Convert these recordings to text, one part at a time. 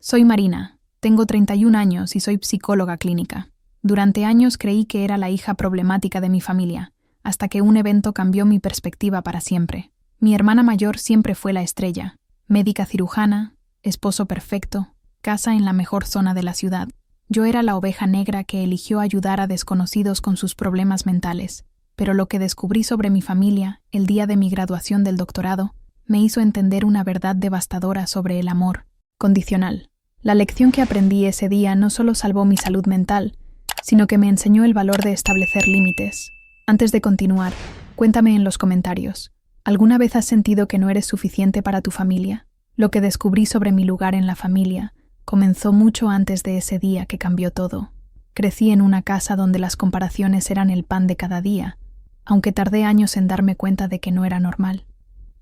Soy Marina, tengo 31 años y soy psicóloga clínica. Durante años creí que era la hija problemática de mi familia, hasta que un evento cambió mi perspectiva para siempre. Mi hermana mayor siempre fue la estrella, médica cirujana, esposo perfecto, casa en la mejor zona de la ciudad. Yo era la oveja negra que eligió ayudar a desconocidos con sus problemas mentales, pero lo que descubrí sobre mi familia, el día de mi graduación del doctorado, me hizo entender una verdad devastadora sobre el amor condicional. La lección que aprendí ese día no solo salvó mi salud mental, sino que me enseñó el valor de establecer límites. Antes de continuar, cuéntame en los comentarios, ¿alguna vez has sentido que no eres suficiente para tu familia? Lo que descubrí sobre mi lugar en la familia comenzó mucho antes de ese día que cambió todo. Crecí en una casa donde las comparaciones eran el pan de cada día, aunque tardé años en darme cuenta de que no era normal.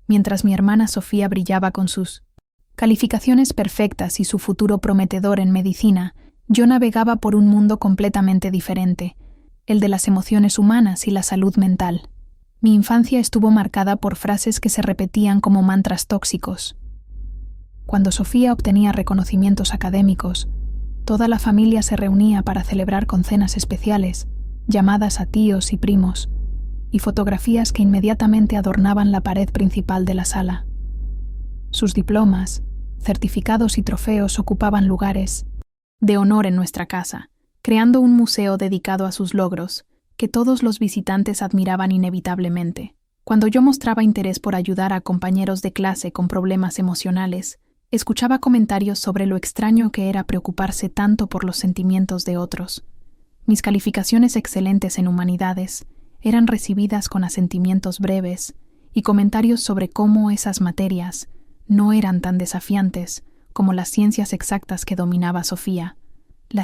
Mientras mi hermana Sofía brillaba con sus calificaciones perfectas y su futuro prometedor en medicina, yo navegaba por un mundo completamente diferente, el de las emociones humanas y la salud mental. Mi infancia estuvo marcada por frases que se repetían como mantras tóxicos. Cuando Sofía obtenía reconocimientos académicos, toda la familia se reunía para celebrar con cenas especiales, llamadas a tíos y primos, y fotografías que inmediatamente adornaban la pared principal de la sala. Sus diplomas, certificados y trofeos ocupaban lugares de honor en nuestra casa, creando un museo dedicado a sus logros, que todos los visitantes admiraban inevitablemente. Cuando yo mostraba interés por ayudar a compañeros de clase con problemas emocionales, escuchaba comentarios sobre lo extraño que era preocuparse tanto por los sentimientos de otros. Mis calificaciones excelentes en humanidades eran recibidas con asentimientos breves y comentarios sobre cómo esas materias no eran tan desafiantes como las ciencias exactas que dominaba Sofía. La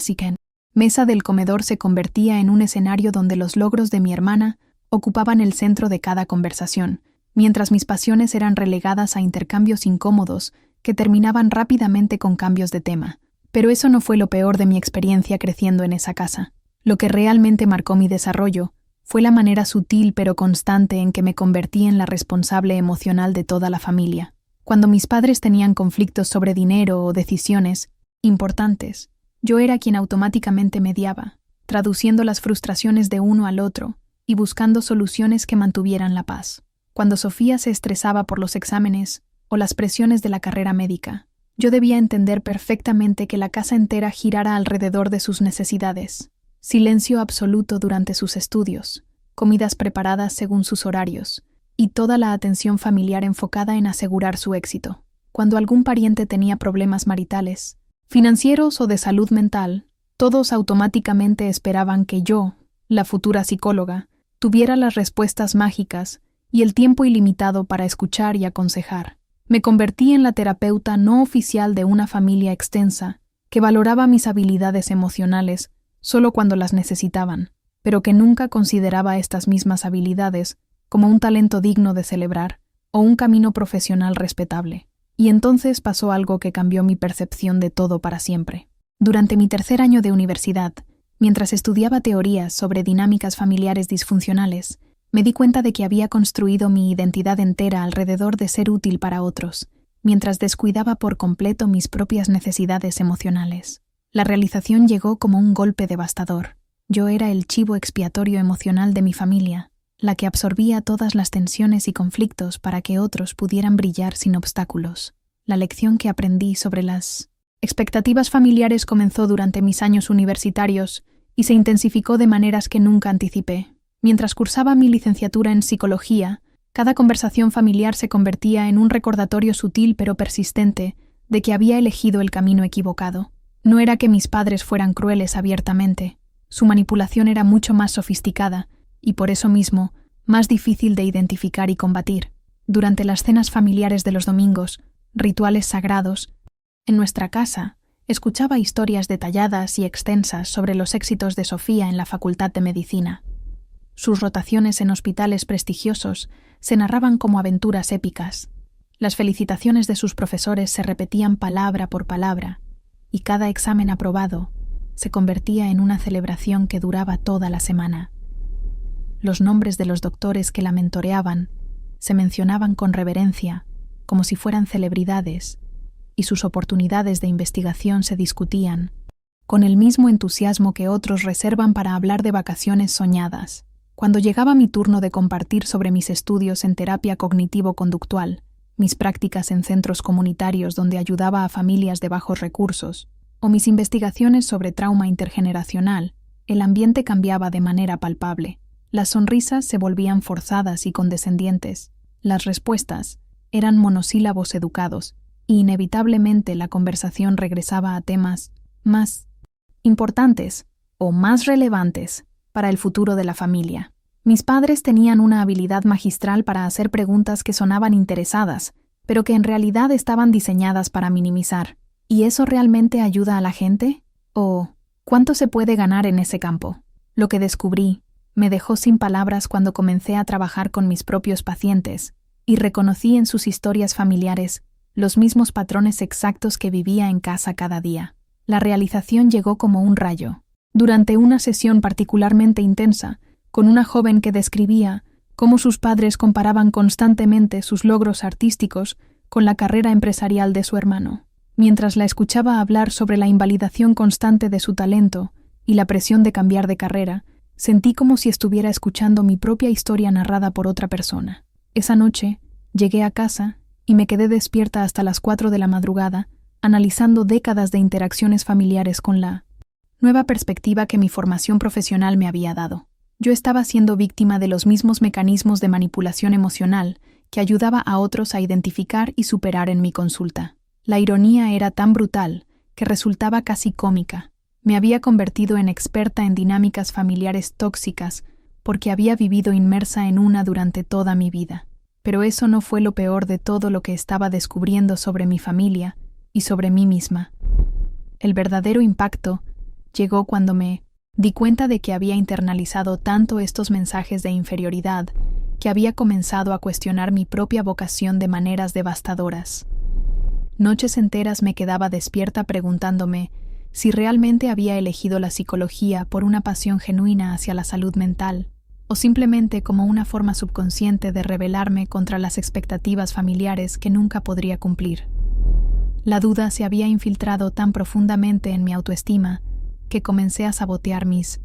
mesa del comedor se convertía en un escenario donde los logros de mi hermana ocupaban el centro de cada conversación, mientras mis pasiones eran relegadas a intercambios incómodos que terminaban rápidamente con cambios de tema. Pero eso no fue lo peor de mi experiencia creciendo en esa casa. Lo que realmente marcó mi desarrollo fue la manera sutil pero constante en que me convertí en la responsable emocional de toda la familia. Cuando mis padres tenían conflictos sobre dinero o decisiones importantes, yo era quien automáticamente mediaba, traduciendo las frustraciones de uno al otro y buscando soluciones que mantuvieran la paz. Cuando Sofía se estresaba por los exámenes o las presiones de la carrera médica, yo debía entender perfectamente que la casa entera girara alrededor de sus necesidades. Silencio absoluto durante sus estudios, comidas preparadas según sus horarios, y toda la atención familiar enfocada en asegurar su éxito. Cuando algún pariente tenía problemas maritales, financieros o de salud mental, todos automáticamente esperaban que yo, la futura psicóloga, tuviera las respuestas mágicas y el tiempo ilimitado para escuchar y aconsejar. Me convertí en la terapeuta no oficial de una familia extensa que valoraba mis habilidades emocionales solo cuando las necesitaban, pero que nunca consideraba estas mismas habilidades como un talento digno de celebrar o un camino profesional respetable. Y entonces pasó algo que cambió mi percepción de todo para siempre. Durante mi tercer año de universidad, mientras estudiaba teorías sobre dinámicas familiares disfuncionales, me di cuenta de que había construido mi identidad entera alrededor de ser útil para otros, mientras descuidaba por completo mis propias necesidades emocionales. La realización llegó como un golpe devastador. Yo era el chivo expiatorio emocional de mi familia, la que absorbía todas las tensiones y conflictos para que otros pudieran brillar sin obstáculos. La lección que aprendí sobre las expectativas familiares comenzó durante mis años universitarios y se intensificó de maneras que nunca anticipé. Mientras cursaba mi licenciatura en psicología, cada conversación familiar se convertía en un recordatorio sutil pero persistente de que había elegido el camino equivocado. No era que mis padres fueran crueles abiertamente. Su manipulación era mucho más sofisticada y por eso mismo más difícil de identificar y combatir. Durante las cenas familiares de los domingos, rituales sagrados, en nuestra casa, escuchaba historias detalladas y extensas sobre los éxitos de Sofía en la Facultad de Medicina. Sus rotaciones en hospitales prestigiosos se narraban como aventuras épicas. Las felicitaciones de sus profesores se repetían palabra por palabra, y cada examen aprobado se convertía en una celebración que duraba toda la semana. Los nombres de los doctores que la mentoreaban se mencionaban con reverencia, como si fueran celebridades, y sus oportunidades de investigación se discutían, con el mismo entusiasmo que otros reservan para hablar de vacaciones soñadas. Cuando llegaba mi turno de compartir sobre mis estudios en terapia cognitivo-conductual, mis prácticas en centros comunitarios donde ayudaba a familias de bajos recursos, o mis investigaciones sobre trauma intergeneracional, el ambiente cambiaba de manera palpable. Las sonrisas se volvían forzadas y condescendientes. Las respuestas eran monosílabos educados, y inevitablemente la conversación regresaba a temas más importantes o más relevantes para el futuro de la familia. Mis padres tenían una habilidad magistral para hacer preguntas que sonaban interesadas, pero que en realidad estaban diseñadas para minimizar. ¿Y eso realmente ayuda a la gente? ¿O cuánto se puede ganar en ese campo? Lo que descubrí me dejó sin palabras cuando comencé a trabajar con mis propios pacientes y reconocí en sus historias familiares los mismos patrones exactos que vivía en casa cada día. La realización llegó como un rayo. Durante una sesión particularmente intensa, con una joven que describía cómo sus padres comparaban constantemente sus logros artísticos con la carrera empresarial de su hermano. Mientras la escuchaba hablar sobre la invalidación constante de su talento y la presión de cambiar de carrera, sentí como si estuviera escuchando mi propia historia narrada por otra persona. Esa noche, llegué a casa y me quedé despierta hasta las 4 de la madrugada, analizando décadas de interacciones familiares con la nueva perspectiva que mi formación profesional me había dado. Yo estaba siendo víctima de los mismos mecanismos de manipulación emocional que ayudaba a otros a identificar y superar en mi consulta. La ironía era tan brutal que resultaba casi cómica. Me había convertido en experta en dinámicas familiares tóxicas porque había vivido inmersa en una durante toda mi vida. Pero eso no fue lo peor de todo lo que estaba descubriendo sobre mi familia y sobre mí misma. El verdadero impacto llegó cuando me di cuenta de que había internalizado tanto estos mensajes de inferioridad que había comenzado a cuestionar mi propia vocación de maneras devastadoras. Noches enteras me quedaba despierta preguntándome si realmente había elegido la psicología por una pasión genuina hacia la salud mental, o simplemente como una forma subconsciente de rebelarme contra las expectativas familiares que nunca podría cumplir. La duda se había infiltrado tan profundamente en mi autoestima que comencé a sabotear mis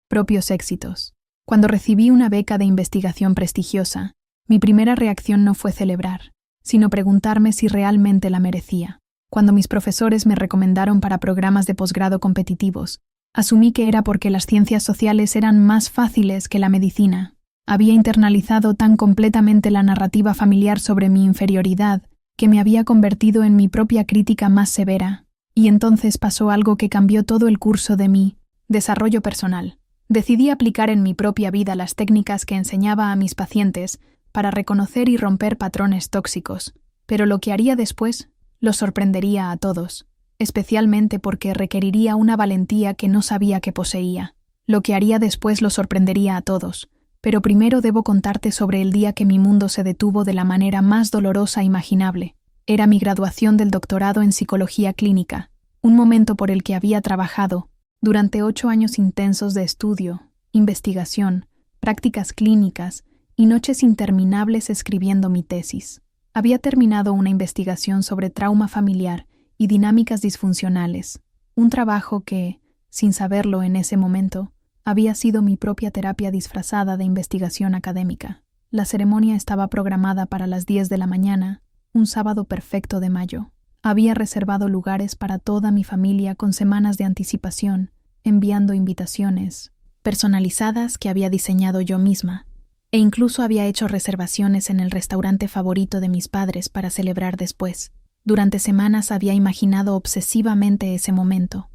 propios éxitos. Cuando recibí una beca de investigación prestigiosa, mi primera reacción no fue celebrar, sino preguntarme si realmente la merecía. Cuando mis profesores me recomendaron para programas de posgrado competitivos, asumí que era porque las ciencias sociales eran más fáciles que la medicina. Había internalizado tan completamente la narrativa familiar sobre mi inferioridad que me había convertido en mi propia crítica más severa. Y entonces pasó algo que cambió todo el curso de mi desarrollo personal. Decidí aplicar en mi propia vida las técnicas que enseñaba a mis pacientes para reconocer y romper patrones tóxicos, pero lo que haría después los sorprendería a todos, especialmente porque requeriría una valentía que no sabía que poseía. Lo que haría después los sorprendería a todos, pero primero debo contarte sobre el día que mi mundo se detuvo de la manera más dolorosa imaginable. Era mi graduación del doctorado en psicología clínica, un momento por el que había trabajado durante 8 años intensos de estudio, investigación, prácticas clínicas y noches interminables escribiendo mi tesis. Había terminado una investigación sobre trauma familiar y dinámicas disfuncionales, un trabajo que, sin saberlo en ese momento, había sido mi propia terapia disfrazada de investigación académica. La ceremonia estaba programada para las 10 de la mañana, un sábado perfecto de mayo. Había reservado lugares para toda mi familia con semanas de anticipación, enviando invitaciones personalizadas que había diseñado yo misma, e incluso había hecho reservaciones en el restaurante favorito de mis padres para celebrar después. Durante semanas había imaginado obsesivamente ese momento: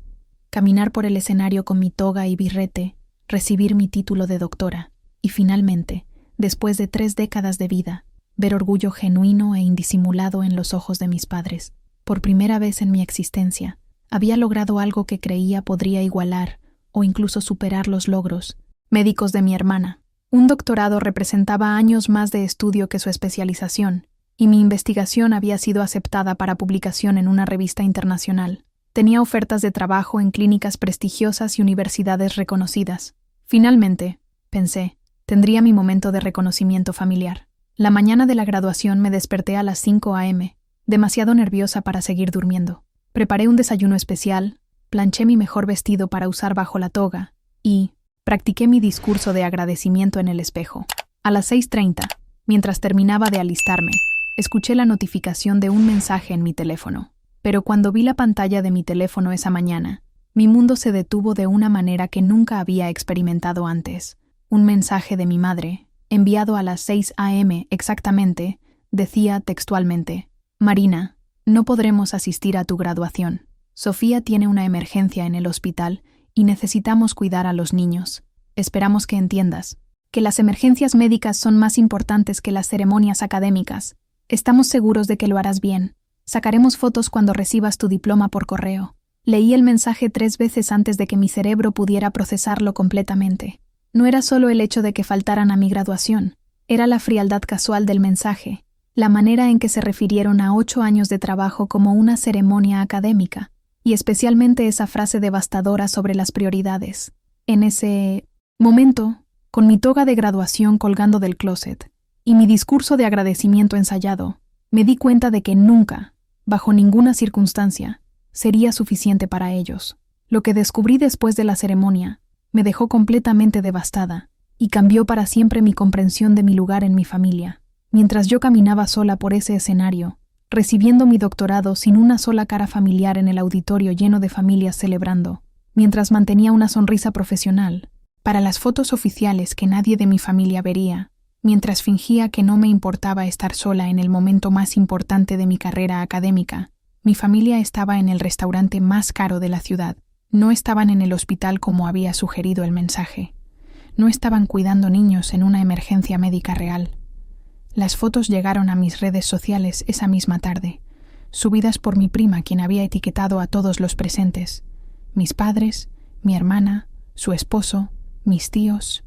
caminar por el escenario con mi toga y birrete, recibir mi título de doctora, y finalmente, después de 3 décadas de vida, ver orgullo genuino e indisimulado en los ojos de mis padres. Por primera vez en mi existencia, había logrado algo que creía podría igualar o incluso superar los logros médicos de mi hermana. Un doctorado representaba años más de estudio que su especialización, y mi investigación había sido aceptada para publicación en una revista internacional. Tenía ofertas de trabajo en clínicas prestigiosas y universidades reconocidas. Finalmente, pensé, tendría mi momento de reconocimiento familiar. La mañana de la graduación me desperté a las 5 a.m., demasiado nerviosa para seguir durmiendo. Preparé un desayuno especial, planché mi mejor vestido para usar bajo la toga y practiqué mi discurso de agradecimiento en el espejo. A las 6:30, mientras terminaba de alistarme, escuché la notificación de un mensaje en mi teléfono. Pero cuando vi la pantalla de mi teléfono esa mañana, mi mundo se detuvo de una manera que nunca había experimentado antes. Un mensaje de mi madre, enviado a las 6 a.m. exactamente, decía textualmente: Marina, no podremos asistir a tu graduación. Sofía tiene una emergencia en el hospital y necesitamos cuidar a los niños. Esperamos que entiendas que las emergencias médicas son más importantes que las ceremonias académicas. Estamos seguros de que lo harás bien. Sacaremos fotos cuando recibas tu diploma por correo. Leí el mensaje 3 veces antes de que mi cerebro pudiera procesarlo completamente. No era solo el hecho de que faltaran a mi graduación, era la frialdad casual del mensaje, la manera en que se refirieron a 8 años de trabajo como una ceremonia académica, y especialmente esa frase devastadora sobre las prioridades. En ese momento, con mi toga de graduación colgando del closet y mi discurso de agradecimiento ensayado, me di cuenta de que nunca, bajo ninguna circunstancia, sería suficiente para ellos. Lo que descubrí después de la ceremonia me dejó completamente devastada y cambió para siempre mi comprensión de mi lugar en mi familia. Mientras yo caminaba sola por ese escenario, recibiendo mi doctorado sin una sola cara familiar en el auditorio lleno de familias celebrando, mientras mantenía una sonrisa profesional, para las fotos oficiales que nadie de mi familia vería, mientras fingía que no me importaba estar sola en el momento más importante de mi carrera académica, mi familia estaba en el restaurante más caro de la ciudad. No estaban en el hospital como había sugerido el mensaje. No estaban cuidando niños en una emergencia médica real. Las fotos llegaron a mis redes sociales esa misma tarde, subidas por mi prima, quien había etiquetado a todos los presentes: mis padres, mi hermana, su esposo, mis tíos,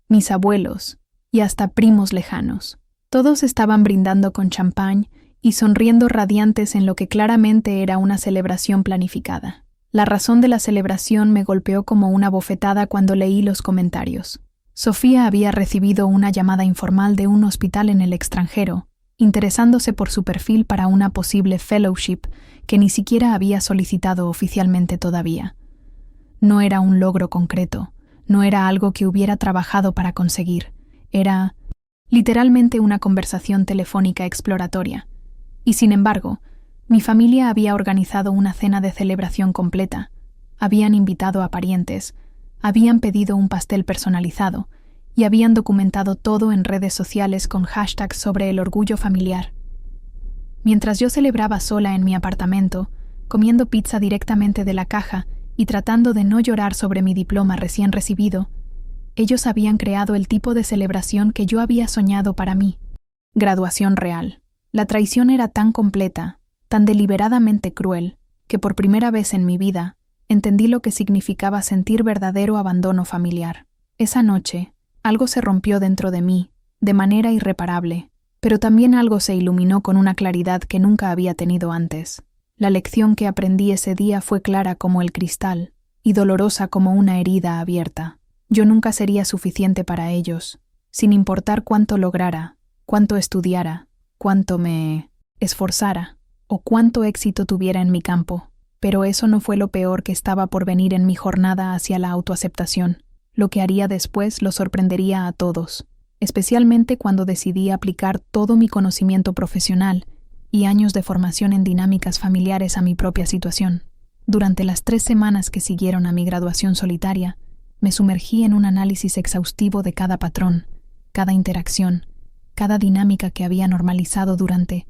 mis abuelos y hasta primos lejanos. Todos estaban brindando con champán y sonriendo radiantes en lo que claramente era una celebración planificada. La razón de la celebración me golpeó como una bofetada cuando leí los comentarios. Sofía había recibido una llamada informal de un hospital en el extranjero, interesándose por su perfil para una posible fellowship que ni siquiera había solicitado oficialmente todavía. No era un logro concreto, no era algo que hubiera trabajado para conseguir, era literalmente una conversación telefónica exploratoria. Y sin embargo, mi familia había organizado una cena de celebración completa, habían invitado a parientes, habían pedido un pastel personalizado y habían documentado todo en redes sociales con hashtags sobre el orgullo familiar. Mientras yo celebraba sola en mi apartamento, comiendo pizza directamente de la caja y tratando de no llorar sobre mi diploma recién recibido, ellos habían creado el tipo de celebración que yo había soñado para mí. Graduación real. La traición era tan completa, tan deliberadamente cruel, que por primera vez en mi vida entendí lo que significaba sentir verdadero abandono familiar. Esa noche, algo se rompió dentro de mí, de manera irreparable, pero también algo se iluminó con una claridad que nunca había tenido antes. La lección que aprendí ese día fue clara como el cristal y dolorosa como una herida abierta. Yo nunca sería suficiente para ellos, sin importar cuánto lograra, cuánto estudiara, cuánto me esforzara o cuánto éxito tuviera en mi campo. Pero eso no fue lo peor que estaba por venir en mi jornada hacia la autoaceptación. Lo que haría después los sorprendería a todos, especialmente cuando decidí aplicar todo mi conocimiento profesional y años de formación en dinámicas familiares a mi propia situación. Durante las 3 semanas que siguieron a mi graduación solitaria, me sumergí en un análisis exhaustivo de cada patrón, cada interacción, cada dinámica que había normalizado durante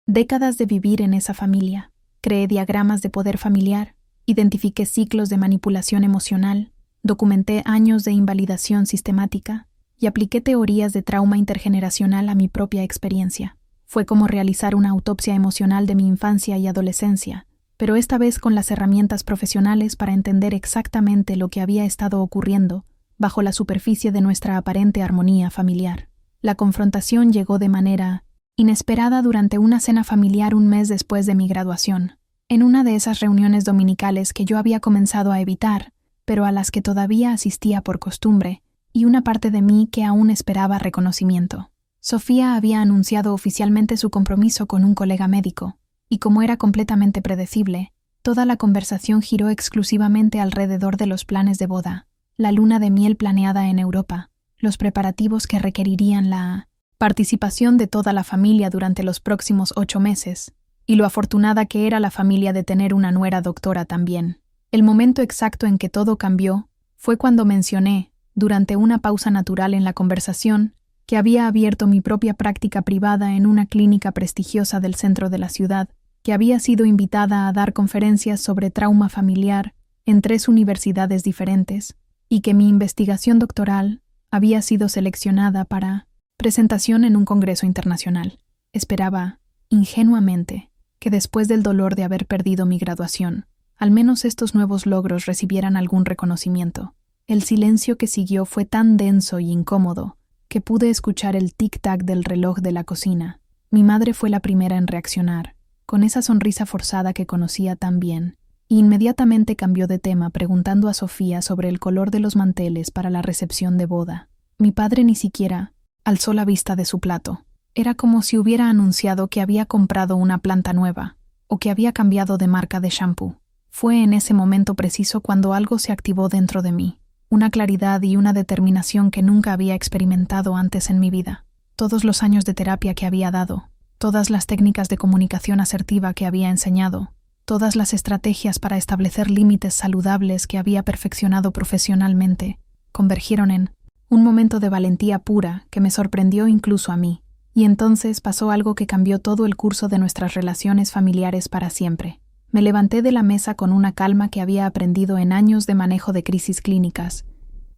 décadas de vivir en esa familia. Creé diagramas de poder familiar, identifiqué ciclos de manipulación emocional, documenté años de invalidación sistemática y apliqué teorías de trauma intergeneracional a mi propia experiencia. Fue como realizar una autopsia emocional de mi infancia y adolescencia, pero esta vez con las herramientas profesionales para entender exactamente lo que había estado ocurriendo bajo la superficie de nuestra aparente armonía familiar. La confrontación llegó de manera inesperada durante una cena familiar un mes después de mi graduación, en una de esas reuniones dominicales que yo había comenzado a evitar, pero a las que todavía asistía por costumbre, y una parte de mí que aún esperaba reconocimiento. Sofía había anunciado oficialmente su compromiso con un colega médico, y como era completamente predecible, toda la conversación giró exclusivamente alrededor de los planes de boda, la luna de miel planeada en Europa, los preparativos que requerirían la participación de toda la familia durante los próximos 8 meses, y lo afortunada que era la familia de tener una nuera doctora también. El momento exacto en que todo cambió fue cuando mencioné, durante una pausa natural en la conversación, que había abierto mi propia práctica privada en una clínica prestigiosa del centro de la ciudad, que había sido invitada a dar conferencias sobre trauma familiar en 3 universidades diferentes, y que mi investigación doctoral había sido seleccionada para presentación en un congreso internacional. Esperaba, ingenuamente, que después del dolor de haber perdido mi graduación, al menos estos nuevos logros recibieran algún reconocimiento. El silencio que siguió fue tan denso y incómodo que pude escuchar el tic-tac del reloj de la cocina. Mi madre fue la primera en reaccionar, con esa sonrisa forzada que conocía tan bien, e inmediatamente cambió de tema preguntando a Sofía sobre el color de los manteles para la recepción de boda. Mi padre ni siquiera alzó la vista de su plato. Era como si hubiera anunciado que había comprado una planta nueva, o que había cambiado de marca de shampoo. Fue en ese momento preciso cuando algo se activó dentro de mí, una claridad y una determinación que nunca había experimentado antes en mi vida. Todos los años de terapia que había dado, todas las técnicas de comunicación asertiva que había enseñado, todas las estrategias para establecer límites saludables que había perfeccionado profesionalmente, convergieron en un momento de valentía pura que me sorprendió incluso a mí. Y entonces pasó algo que cambió todo el curso de nuestras relaciones familiares para siempre. Me levanté de la mesa con una calma que había aprendido en años de manejo de crisis clínicas,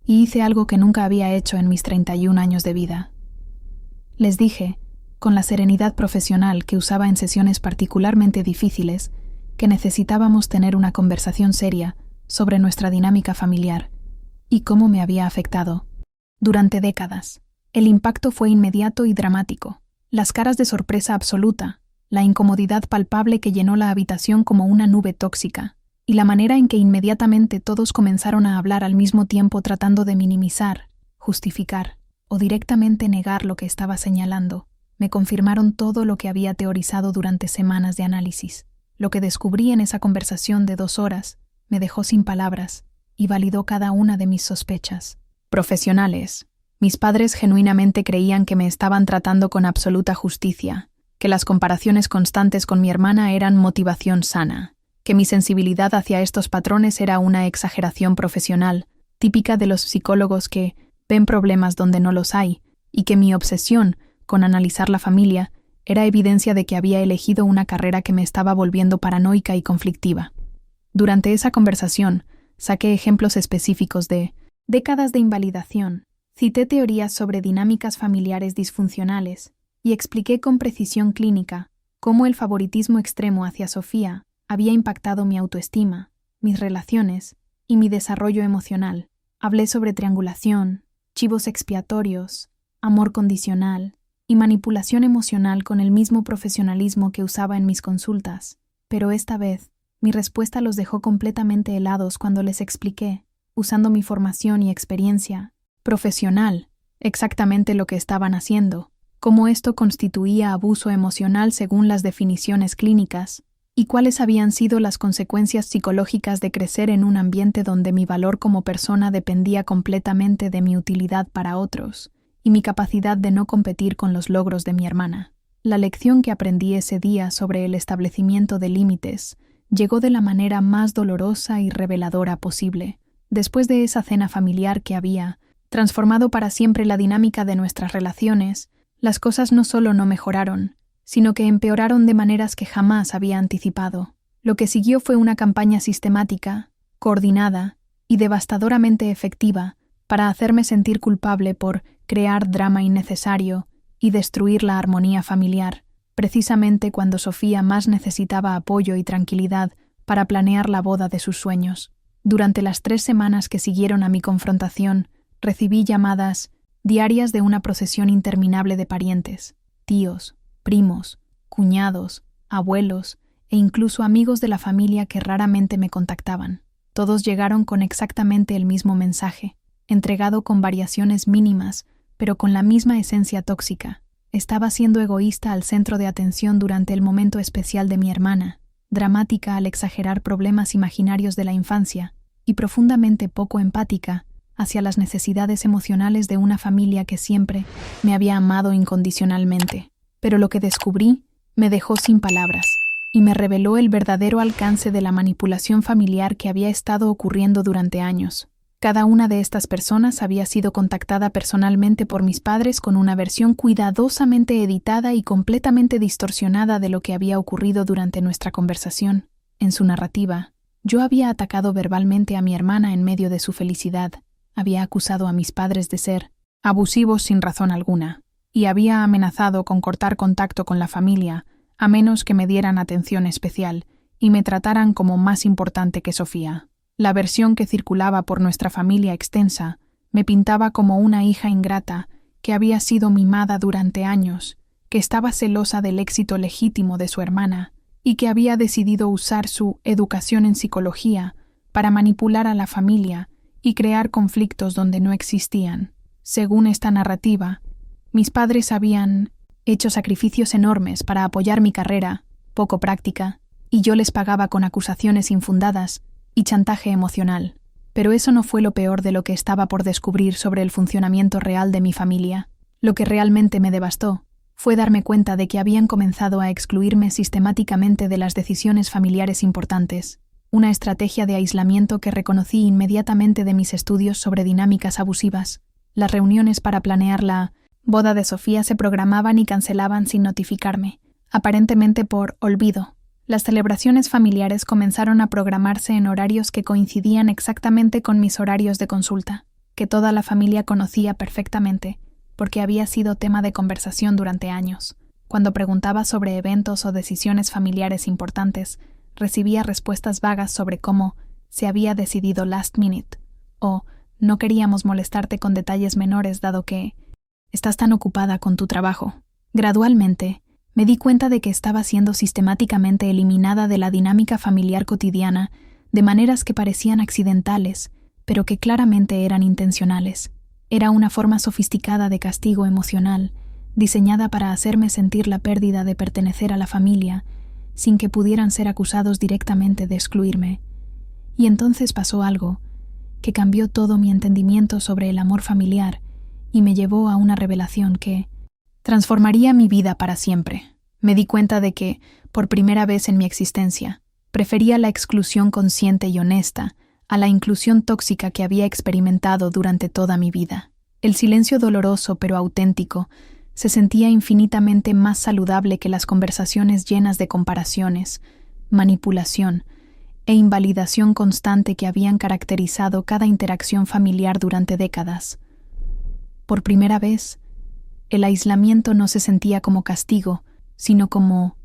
y hice algo que nunca había hecho en mis 31 años de vida. Les dije, con la serenidad profesional que usaba en sesiones particularmente difíciles, que necesitábamos tener una conversación seria sobre nuestra dinámica familiar y cómo me había afectado. Durante décadas, el impacto fue inmediato y dramático. Las caras de sorpresa absoluta, la incomodidad palpable que llenó la habitación como una nube tóxica, y la manera en que inmediatamente todos comenzaron a hablar al mismo tiempo tratando de minimizar, justificar o directamente negar lo que estaba señalando, me confirmaron todo lo que había teorizado durante semanas de análisis. Lo que descubrí en esa conversación de 2 horas me dejó sin palabras y validó cada una de mis sospechas. Profesionales. Mis padres genuinamente creían que me estaban tratando con absoluta justicia, que las comparaciones constantes con mi hermana eran motivación sana, que mi sensibilidad hacia estos patrones era una exageración profesional, típica de los psicólogos que ven problemas donde no los hay, y que mi obsesión con analizar la familia era evidencia de que había elegido una carrera que me estaba volviendo paranoica y conflictiva. Durante esa conversación, saqué ejemplos específicos de décadas de invalidación, cité teorías sobre dinámicas familiares disfuncionales y expliqué con precisión clínica cómo el favoritismo extremo hacia Sofía había impactado mi autoestima, mis relaciones y mi desarrollo emocional. Hablé sobre triangulación, chivos expiatorios, amor condicional y manipulación emocional con el mismo profesionalismo que usaba en mis consultas, pero esta vez mi respuesta los dejó completamente helados cuando les expliqué, usando mi formación y experiencia profesional, exactamente lo que estaban haciendo, cómo esto constituía abuso emocional según las definiciones clínicas, y cuáles habían sido las consecuencias psicológicas de crecer en un ambiente donde mi valor como persona dependía completamente de mi utilidad para otros y mi capacidad de no competir con los logros de mi hermana. La lección que aprendí ese día sobre el establecimiento de límites llegó de la manera más dolorosa y reveladora posible, después de esa cena familiar que había transformado para siempre la dinámica de nuestras relaciones. Las cosas no solo no mejoraron, sino que empeoraron de maneras que jamás había anticipado. Lo que siguió fue una campaña sistemática, coordinada y devastadoramente efectiva para hacerme sentir culpable por crear drama innecesario y destruir la armonía familiar, precisamente cuando Sofía más necesitaba apoyo y tranquilidad para planear la boda de sus sueños. Durante las 3 semanas que siguieron a mi confrontación, recibí llamadas diarias de una procesión interminable de parientes, tíos, primos, cuñados, abuelos e incluso amigos de la familia que raramente me contactaban. Todos llegaron con exactamente el mismo mensaje, entregado con variaciones mínimas, pero con la misma esencia tóxica. Estaba siendo egoísta al centro de atención durante el momento especial de mi hermana, dramática al exagerar problemas imaginarios de la infancia y profundamente poco empática hacia las necesidades emocionales de una familia que siempre me había amado incondicionalmente. Pero lo que descubrí me dejó sin palabras y me reveló el verdadero alcance de la manipulación familiar que había estado ocurriendo durante años. Cada una de estas personas había sido contactada personalmente por mis padres con una versión cuidadosamente editada y completamente distorsionada de lo que había ocurrido durante nuestra conversación. En su narrativa, yo había atacado verbalmente a mi hermana en medio de su felicidad, había acusado a mis padres de ser abusivos sin razón alguna, y había amenazado con cortar contacto con la familia a menos que me dieran atención especial y me trataran como más importante que Sofía. La versión que circulaba por nuestra familia extensa me pintaba como una hija ingrata que había sido mimada durante años, que estaba celosa del éxito legítimo de su hermana y que había decidido usar su educación en psicología para manipular a la familia y crear conflictos donde no existían. Según esta narrativa, mis padres habían hecho sacrificios enormes para apoyar mi carrera, poco práctica, y yo les pagaba con acusaciones infundadas y chantaje emocional. Pero eso no fue lo peor de lo que estaba por descubrir sobre el funcionamiento real de mi familia. Lo que realmente me devastó fue darme cuenta de que habían comenzado a excluirme sistemáticamente de las decisiones familiares importantes, una estrategia de aislamiento que reconocí inmediatamente de mis estudios sobre dinámicas abusivas. Las reuniones para planear la boda de Sofía se programaban y cancelaban sin notificarme, aparentemente por olvido. Las celebraciones familiares comenzaron a programarse en horarios que coincidían exactamente con mis horarios de consulta, que toda la familia conocía perfectamente, porque había sido tema de conversación durante años. Cuando preguntaba sobre eventos o decisiones familiares importantes, recibía respuestas vagas sobre cómo se había decidido last minute, o no queríamos molestarte con detalles menores dado que estás tan ocupada con tu trabajo. Gradualmente, me di cuenta de que estaba siendo sistemáticamente eliminada de la dinámica familiar cotidiana de maneras que parecían accidentales, pero que claramente eran intencionales. Era una forma sofisticada de castigo emocional, diseñada para hacerme sentir la pérdida de pertenecer a la familia, sin que pudieran ser acusados directamente de excluirme. Y entonces pasó algo que cambió todo mi entendimiento sobre el amor familiar y me llevó a una revelación que transformaría mi vida para siempre. Me di cuenta de que, por primera vez en mi existencia, prefería la exclusión consciente y honesta a la inclusión tóxica que había experimentado durante toda mi vida. El silencio doloroso pero auténtico se sentía infinitamente más saludable que las conversaciones llenas de comparaciones, manipulación e invalidación constante que habían caracterizado cada interacción familiar durante décadas. Por primera vez, el aislamiento no se sentía como castigo, sino como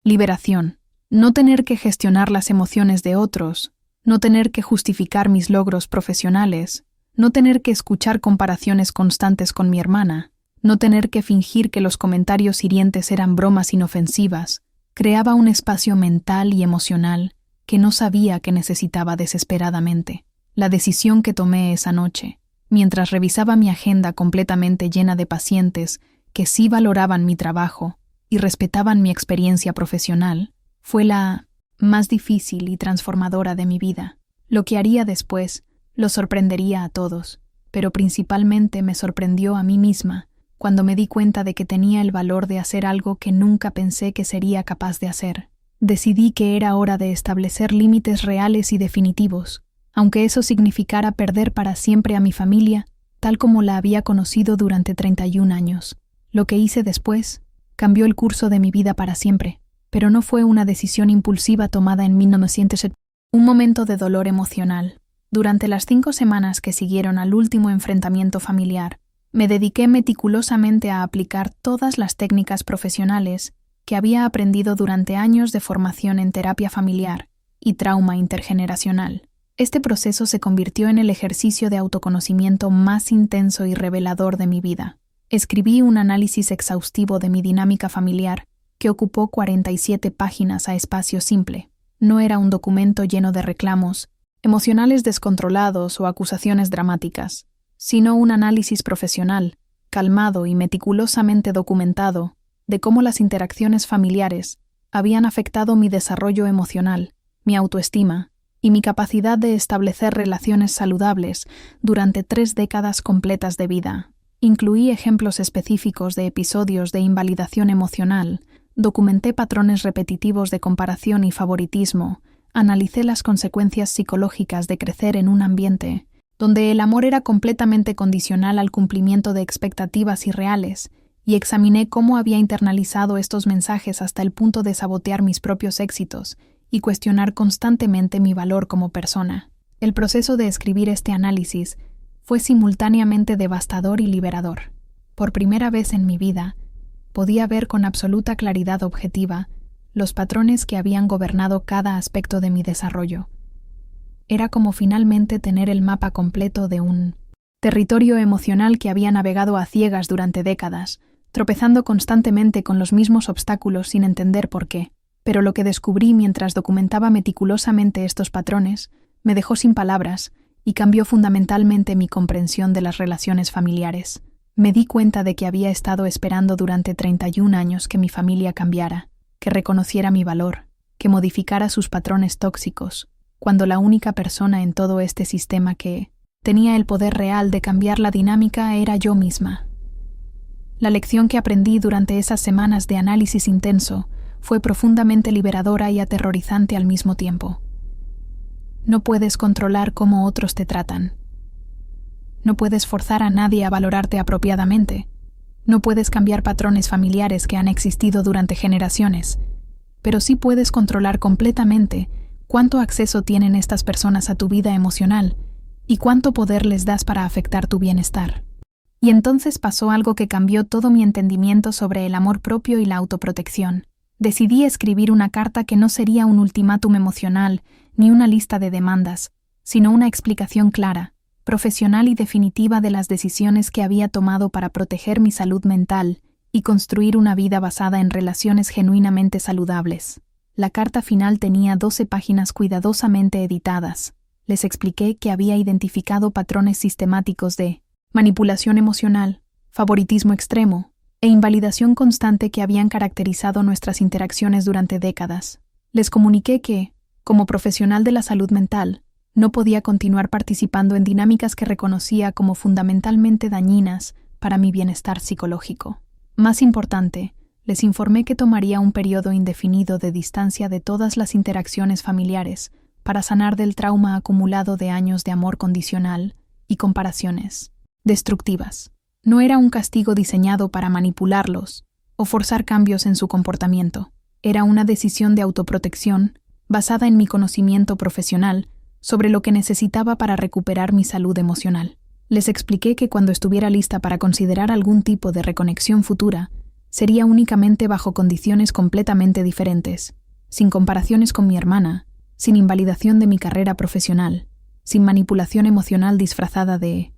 liberación. No tener que gestionar las emociones de otros, no tener que justificar mis logros profesionales, no tener que escuchar comparaciones constantes con mi hermana, no tener que fingir que los comentarios hirientes eran bromas inofensivas, creaba un espacio mental y emocional que no sabía que necesitaba desesperadamente. La decisión que tomé esa noche, mientras revisaba mi agenda completamente llena de pacientes que sí valoraban mi trabajo y respetaban mi experiencia profesional, fue la más difícil y transformadora de mi vida. Lo que haría después los sorprendería a todos, pero principalmente me sorprendió a mí misma cuando me di cuenta de que tenía el valor de hacer algo que nunca pensé que sería capaz de hacer. Decidí que era hora de establecer límites reales y definitivos, aunque eso significara perder para siempre a mi familia, tal como la había conocido durante 31 años. Lo que hice después cambió el curso de mi vida para siempre, pero no fue una decisión impulsiva tomada en 1970. Un momento de dolor emocional. Durante las 5 semanas que siguieron al último enfrentamiento familiar, me dediqué meticulosamente a aplicar todas las técnicas profesionales que había aprendido durante años de formación en terapia familiar y trauma intergeneracional. Este proceso se convirtió en el ejercicio de autoconocimiento más intenso y revelador de mi vida. Escribí un análisis exhaustivo de mi dinámica familiar que ocupó 47 páginas a espacio simple. No era un documento lleno de reclamos, emocionales descontrolados o acusaciones dramáticas, sino un análisis profesional calmado y meticulosamente documentado de cómo las interacciones familiares habían afectado mi desarrollo emocional, mi autoestima y mi capacidad de establecer relaciones saludables durante 3 décadas completas de vida. Incluí ejemplos específicos de episodios de invalidación emocional, documenté patrones repetitivos de comparación y favoritismo, analicé las consecuencias psicológicas de crecer en un ambiente donde el amor era completamente condicional al cumplimiento de expectativas irreales, y examiné cómo había internalizado estos mensajes hasta el punto de sabotear mis propios éxitos y cuestionar constantemente mi valor como persona. El proceso de escribir este análisis fue simultáneamente devastador y liberador. Por primera vez en mi vida, podía ver con absoluta claridad objetiva los patrones que habían gobernado cada aspecto de mi desarrollo. Era como finalmente tener el mapa completo de un territorio emocional que había navegado a ciegas durante décadas, tropezando constantemente con los mismos obstáculos sin entender por qué. Pero lo que descubrí mientras documentaba meticulosamente estos patrones me dejó sin palabras y cambió fundamentalmente mi comprensión de las relaciones familiares. Me di cuenta de que había estado esperando durante 31 años que mi familia cambiara, que reconociera mi valor, que modificara sus patrones tóxicos, cuando la única persona en todo este sistema que tenía el poder real de cambiar la dinámica era yo misma. La lección que aprendí durante esas semanas de análisis intenso fue profundamente liberadora y aterrorizante al mismo tiempo. No puedes controlar cómo otros te tratan. No puedes forzar a nadie a valorarte apropiadamente. No puedes cambiar patrones familiares que han existido durante generaciones, pero sí puedes controlar completamente cuánto acceso tienen estas personas a tu vida emocional y cuánto poder les das para afectar tu bienestar. Y entonces pasó algo que cambió todo mi entendimiento sobre el amor propio y la autoprotección. Decidí escribir una carta que no sería un ultimátum emocional ni una lista de demandas, sino una explicación clara, profesional y definitiva de las decisiones que había tomado para proteger mi salud mental y construir una vida basada en relaciones genuinamente saludables. La carta final tenía 12 páginas cuidadosamente editadas. Les expliqué que había identificado patrones sistemáticos de manipulación emocional, favoritismo extremo e invalidación constante que habían caracterizado nuestras interacciones durante décadas. Les comuniqué que, como profesional de la salud mental, no podía continuar participando en dinámicas que reconocía como fundamentalmente dañinas para mi bienestar psicológico. Más importante, les informé que tomaría un periodo indefinido de distancia de todas las interacciones familiares para sanar del trauma acumulado de años de amor condicional y comparaciones destructivas. No era un castigo diseñado para manipularlos o forzar cambios en su comportamiento. Era una decisión de autoprotección basada en mi conocimiento profesional sobre lo que necesitaba para recuperar mi salud emocional. Les expliqué que cuando estuviera lista para considerar algún tipo de reconexión futura, sería únicamente bajo condiciones completamente diferentes, sin comparaciones con mi hermana, sin invalidación de mi carrera profesional, sin manipulación emocional disfrazada de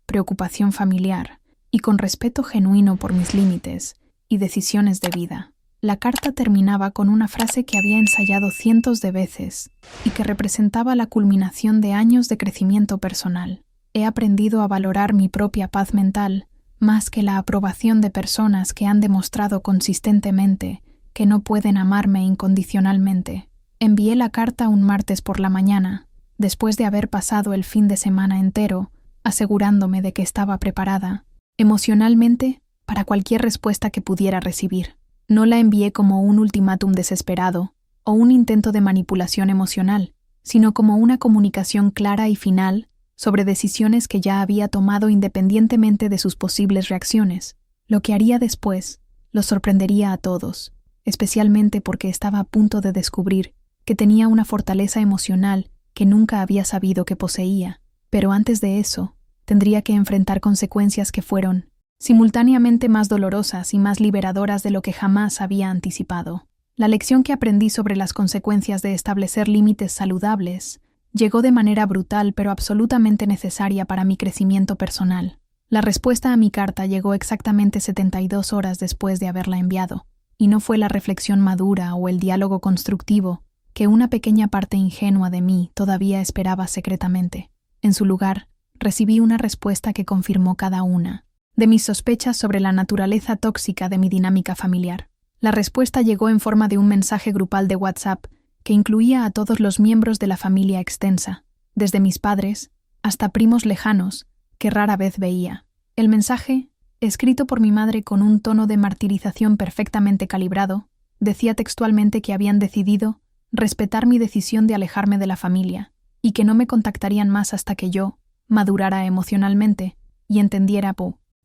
preocupación familiar y con respeto genuino por mis límites y decisiones de vida. La carta terminaba con una frase que había ensayado cientos de veces y que representaba la culminación de años de crecimiento personal. He aprendido a valorar mi propia paz mental más que la aprobación de personas que han demostrado consistentemente que no pueden amarme incondicionalmente. Envié la carta un martes por la mañana, después de haber pasado el fin de semana entero, asegurándome de que estaba preparada, emocionalmente, para cualquier respuesta que pudiera recibir. No la envié como un ultimátum desesperado o un intento de manipulación emocional, sino como una comunicación clara y final sobre decisiones que ya había tomado independientemente de sus posibles reacciones. Lo que haría después los sorprendería a todos, especialmente porque estaba a punto de descubrir que tenía una fortaleza emocional que nunca había sabido que poseía. Pero antes de eso, tendría que enfrentar consecuencias que fueron simultáneamente más dolorosas y más liberadoras de lo que jamás había anticipado. La lección que aprendí sobre las consecuencias de establecer límites saludables llegó de manera brutal pero absolutamente necesaria para mi crecimiento personal. La respuesta a mi carta llegó exactamente 72 horas después de haberla enviado, y no fue la reflexión madura o el diálogo constructivo que una pequeña parte ingenua de mí todavía esperaba secretamente. En su lugar, recibí una respuesta que confirmó cada una de mis sospechas sobre la naturaleza tóxica de mi dinámica familiar. La respuesta llegó en forma de un mensaje grupal de WhatsApp que incluía a todos los miembros de la familia extensa, desde mis padres hasta primos lejanos que rara vez veía. El mensaje, escrito por mi madre con un tono de martirización perfectamente calibrado, decía textualmente que habían decidido respetar mi decisión de alejarme de la familia y que no me contactarían más hasta que yo madurara emocionalmente y entendiera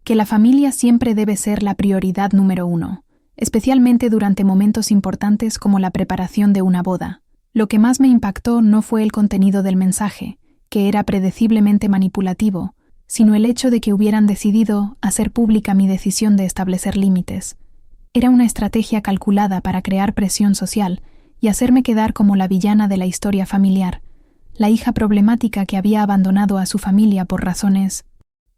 que la familia siempre debe ser la prioridad número 1, especialmente durante momentos importantes como la preparación de una boda. Lo que más me impactó no fue el contenido del mensaje, que era predeciblemente manipulativo, sino el hecho de que hubieran decidido hacer pública mi decisión de establecer límites. Era una estrategia calculada para crear presión social y hacerme quedar como la villana de la historia familiar, la hija problemática que había abandonado a su familia por razones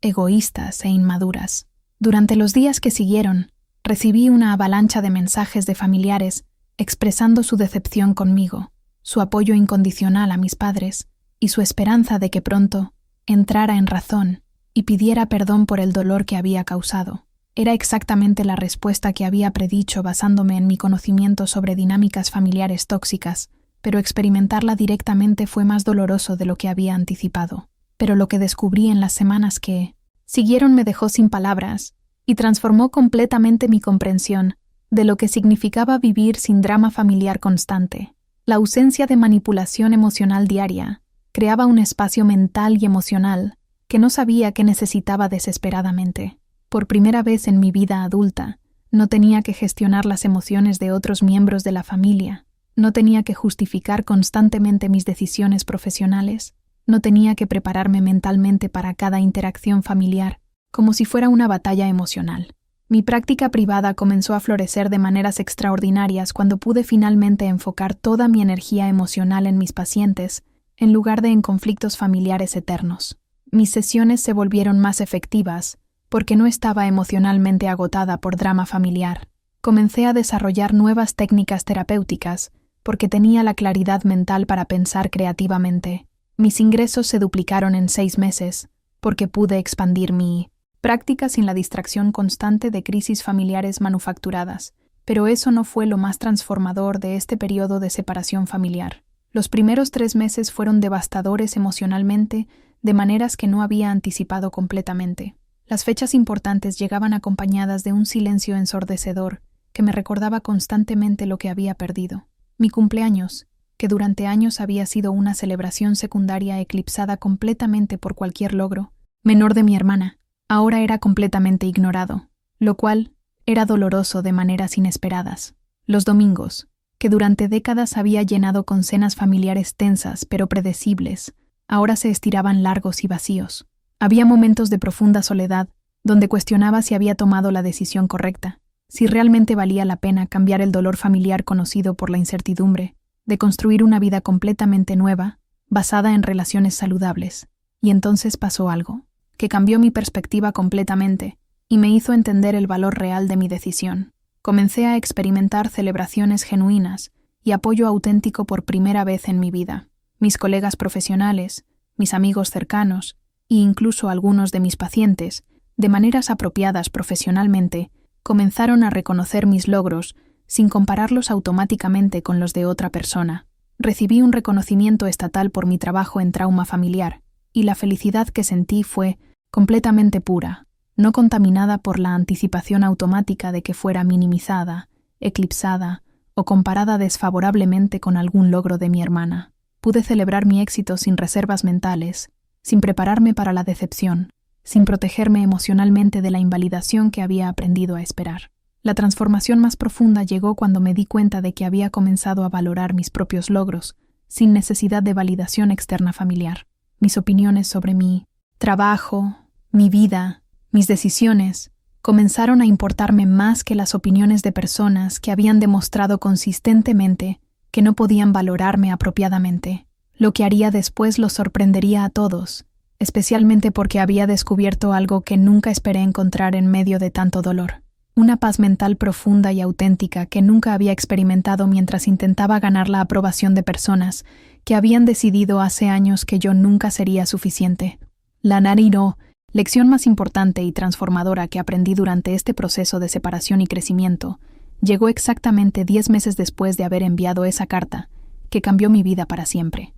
egoístas e inmaduras. Durante los días que siguieron, recibí una avalancha de mensajes de familiares expresando su decepción conmigo, su apoyo incondicional a mis padres y su esperanza de que pronto entrara en razón y pidiera perdón por el dolor que había causado. Era exactamente la respuesta que había predicho basándome en mi conocimiento sobre dinámicas familiares tóxicas, pero experimentarla directamente fue más doloroso de lo que había anticipado. Pero lo que descubrí en las semanas que siguieron me dejó sin palabras y transformó completamente mi comprensión de lo que significaba vivir sin drama familiar constante. La ausencia de manipulación emocional diaria creaba un espacio mental y emocional que no sabía que necesitaba desesperadamente. Por primera vez en mi vida adulta, no tenía que gestionar las emociones de otros miembros de la familia, no tenía que justificar constantemente mis decisiones profesionales, no tenía que prepararme mentalmente para cada interacción familiar, como si fuera una batalla emocional. Mi práctica privada comenzó a florecer de maneras extraordinarias cuando pude finalmente enfocar toda mi energía emocional en mis pacientes, en lugar de en conflictos familiares eternos. Mis sesiones se volvieron más efectivas porque no estaba emocionalmente agotada por drama familiar. Comencé a desarrollar nuevas técnicas terapéuticas porque tenía la claridad mental para pensar creativamente. Mis ingresos se duplicaron en 6 meses porque pude expandir mi práctica sin la distracción constante de crisis familiares manufacturadas. Pero eso no fue lo más transformador de este periodo de separación familiar. Los primeros 3 meses fueron devastadores emocionalmente de maneras que no había anticipado completamente. Las fechas importantes llegaban acompañadas de un silencio ensordecedor que me recordaba constantemente lo que había perdido. Mi cumpleaños, que durante años había sido una celebración secundaria eclipsada completamente por cualquier logro menor de mi hermana, ahora era completamente ignorado, lo cual era doloroso de maneras inesperadas. Los domingos, que durante décadas había llenado con cenas familiares tensas pero predecibles, ahora se estiraban largos y vacíos. Había momentos de profunda soledad, donde cuestionaba si había tomado la decisión correcta, si realmente valía la pena cambiar el dolor familiar conocido por la incertidumbre, de construir una vida completamente nueva, basada en relaciones saludables. Y entonces pasó algo, que cambió mi perspectiva completamente y me hizo entender el valor real de mi decisión. Comencé a experimentar celebraciones genuinas y apoyo auténtico por primera vez en mi vida. Mis colegas profesionales, mis amigos cercanos, e incluso algunos de mis pacientes, de maneras apropiadas profesionalmente, comenzaron a reconocer mis logros sin compararlos automáticamente con los de otra persona. Recibí un reconocimiento estatal por mi trabajo en trauma familiar, y la felicidad que sentí fue completamente pura, no contaminada por la anticipación automática de que fuera minimizada, eclipsada o comparada desfavorablemente con algún logro de mi hermana. Pude celebrar mi éxito sin reservas mentales, sin prepararme para la decepción, sin protegerme emocionalmente de la invalidación que había aprendido a esperar. La transformación más profunda llegó cuando me di cuenta de que había comenzado a valorar mis propios logros, sin necesidad de validación externa familiar. Mis opiniones sobre mi trabajo, mi vida, mis decisiones, comenzaron a importarme más que las opiniones de personas que habían demostrado consistentemente que no podían valorarme apropiadamente. Lo que haría después los sorprendería a todos, especialmente porque había descubierto algo que nunca esperé encontrar en medio de tanto dolor. Una paz mental profunda y auténtica que nunca había experimentado mientras intentaba ganar la aprobación de personas que habían decidido hace años que yo nunca sería suficiente. La Nari no Lección más importante y transformadora que aprendí durante este proceso de separación y crecimiento llegó exactamente 10 meses después de haber enviado esa carta, que cambió mi vida para siempre.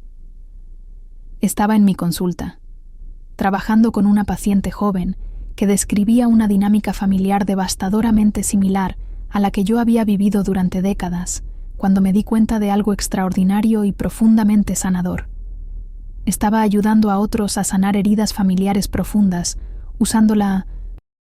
Estaba en mi consulta, trabajando con una paciente joven que describía una dinámica familiar devastadoramente similar a la que yo había vivido durante décadas, cuando me di cuenta de algo extraordinario y profundamente sanador. Estaba ayudando a otros a sanar heridas familiares profundas, usando la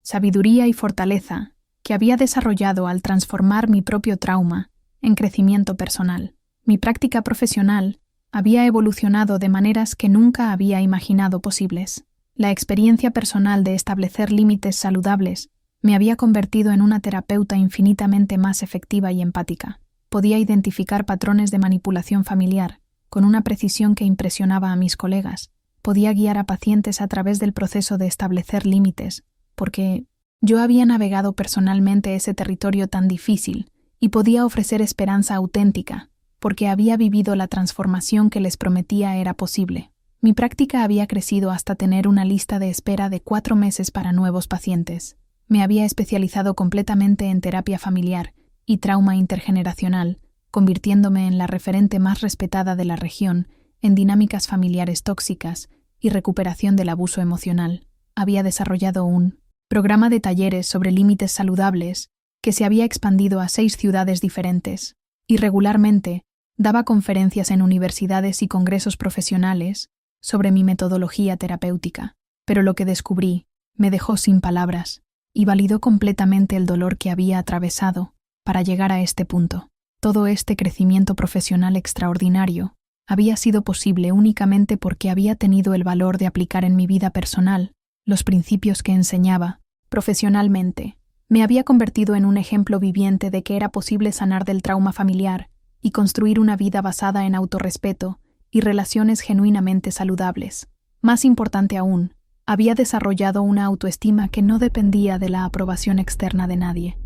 sabiduría y fortaleza que había desarrollado al transformar mi propio trauma en crecimiento personal. Mi práctica profesional había evolucionado de maneras que nunca había imaginado posibles. La experiencia personal de establecer límites saludables me había convertido en una terapeuta infinitamente más efectiva y empática. Podía identificar patrones de manipulación familiar con una precisión que impresionaba a mis colegas. Podía guiar a pacientes a través del proceso de establecer límites, porque yo había navegado personalmente ese territorio tan difícil y podía ofrecer esperanza auténtica, porque había vivido la transformación que les prometía era posible. Mi práctica había crecido hasta tener una lista de espera de 4 meses para nuevos pacientes. Me había especializado completamente en terapia familiar y trauma intergeneracional, convirtiéndome en la referente más respetada de la región en dinámicas familiares tóxicas y recuperación del abuso emocional. Había desarrollado un programa de talleres sobre límites saludables que se había expandido a 6 ciudades diferentes, y regularmente daba conferencias en universidades y congresos profesionales sobre mi metodología terapéutica. Pero lo que descubrí me dejó sin palabras y validó completamente el dolor que había atravesado para llegar a este punto. Todo este crecimiento profesional extraordinario había sido posible únicamente porque había tenido el valor de aplicar en mi vida personal los principios que enseñaba profesionalmente. Me había convertido en un ejemplo viviente de que era posible sanar del trauma familiar y construir una vida basada en autorrespeto y relaciones genuinamente saludables. Más importante aún, había desarrollado una autoestima que no dependía de la aprobación externa de nadie.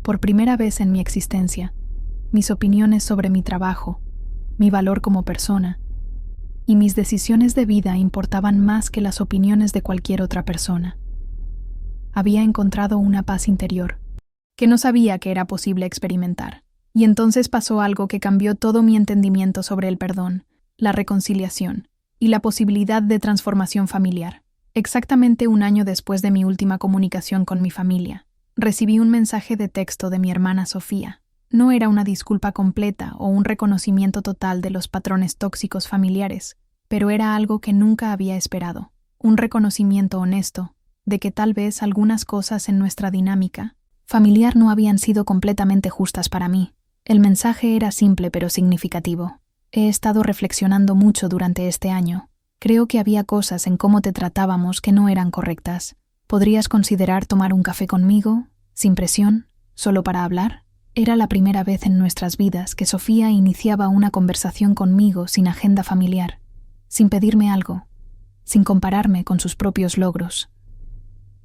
Por primera vez en mi existencia, mis opiniones sobre mi trabajo, mi valor como persona y mis decisiones de vida importaban más que las opiniones de cualquier otra persona. Había encontrado una paz interior que no sabía que era posible experimentar. Y entonces pasó algo que cambió todo mi entendimiento sobre el perdón, la reconciliación y la posibilidad de transformación familiar. Exactamente 1 año después de mi última comunicación con mi familia, recibí un mensaje de texto de mi hermana Sofía. No era una disculpa completa o un reconocimiento total de los patrones tóxicos familiares, pero era algo que nunca había esperado. Un reconocimiento honesto de que tal vez algunas cosas en nuestra dinámica familiar no habían sido completamente justas para mí. El mensaje era simple pero significativo. He estado reflexionando mucho durante este año. Creo que había cosas en cómo te tratábamos que no eran correctas. ¿Podrías considerar tomar un café conmigo, sin presión, solo para hablar? Era la primera vez en nuestras vidas que Sofía iniciaba una conversación conmigo sin agenda familiar, sin pedirme algo, sin compararme con sus propios logros.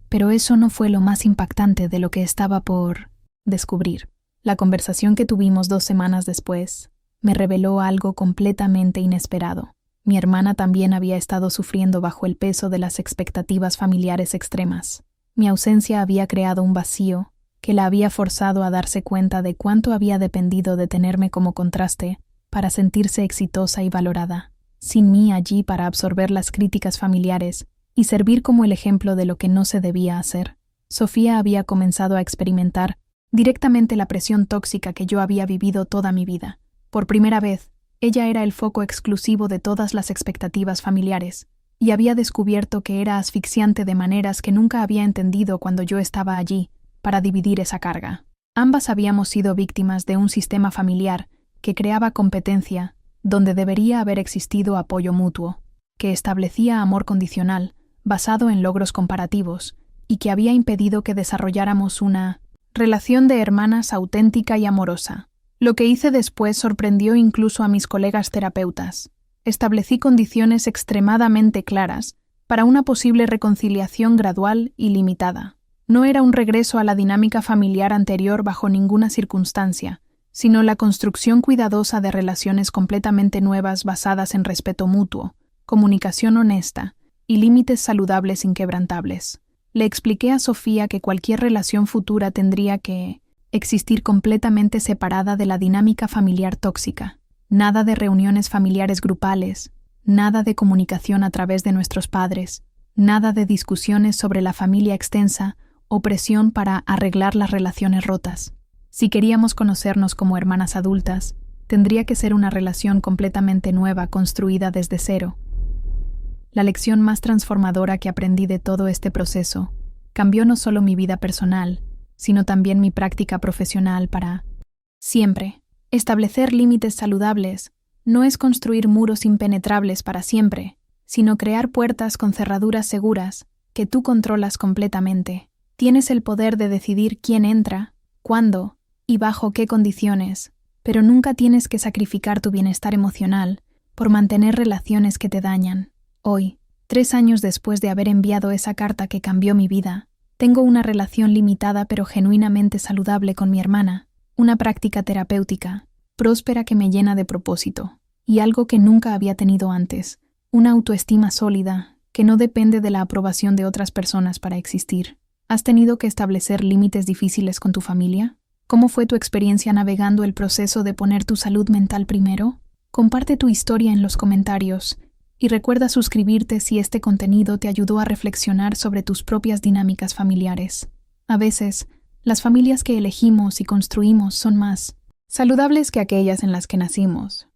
Pero eso no fue lo más impactante de lo que estaba por descubrir. La conversación que tuvimos 2 semanas después me reveló algo completamente inesperado. Mi hermana también había estado sufriendo bajo el peso de las expectativas familiares extremas. Mi ausencia había creado un vacío que la había forzado a darse cuenta de cuánto había dependido de tenerme como contraste para sentirse exitosa y valorada. Sin mí allí para absorber las críticas familiares y servir como el ejemplo de lo que no se debía hacer, Sofía había comenzado a experimentar directamente la presión tóxica que yo había vivido toda mi vida. Por primera vez, ella era el foco exclusivo de todas las expectativas familiares, y había descubierto que era asfixiante de maneras que nunca había entendido cuando yo estaba allí para dividir esa carga. Ambas habíamos sido víctimas de un sistema familiar que creaba competencia donde debería haber existido apoyo mutuo, que establecía amor condicional basado en logros comparativos y que había impedido que desarrolláramos una relación de hermanas auténtica y amorosa. Lo que hice después sorprendió incluso a mis colegas terapeutas. Establecí condiciones extremadamente claras para una posible reconciliación gradual y limitada. No era un regreso a la dinámica familiar anterior bajo ninguna circunstancia, sino la construcción cuidadosa de relaciones completamente nuevas basadas en respeto mutuo, comunicación honesta y límites saludables inquebrantables. Le expliqué a Sofía que cualquier relación futura tendría que existir completamente separada de la dinámica familiar tóxica. Nada de reuniones familiares grupales, nada de comunicación a través de nuestros padres, nada de discusiones sobre la familia extensa o presión para arreglar las relaciones rotas. Si queríamos conocernos como hermanas adultas, tendría que ser una relación completamente nueva, construida desde cero. La lección más transformadora que aprendí de todo este proceso cambió no solo mi vida personal, sino también mi práctica profesional para siempre. Establecer límites saludables no es construir muros impenetrables para siempre, sino crear puertas con cerraduras seguras que tú controlas completamente. Tienes el poder de decidir quién entra, cuándo y bajo qué condiciones, pero nunca tienes que sacrificar tu bienestar emocional por mantener relaciones que te dañan. Hoy, 3 años después de haber enviado esa carta que cambió mi vida, tengo una relación limitada pero genuinamente saludable con mi hermana, una práctica terapéutica, próspera que me llena de propósito, y algo que nunca había tenido antes, una autoestima sólida que no depende de la aprobación de otras personas para existir. ¿Has tenido que establecer límites difíciles con tu familia? ¿Cómo fue tu experiencia navegando el proceso de poner tu salud mental primero? Comparte tu historia en los comentarios y recuerda suscribirte si este contenido te ayudó a reflexionar sobre tus propias dinámicas familiares. A veces, las familias que elegimos y construimos son más saludables que aquellas en las que nacimos,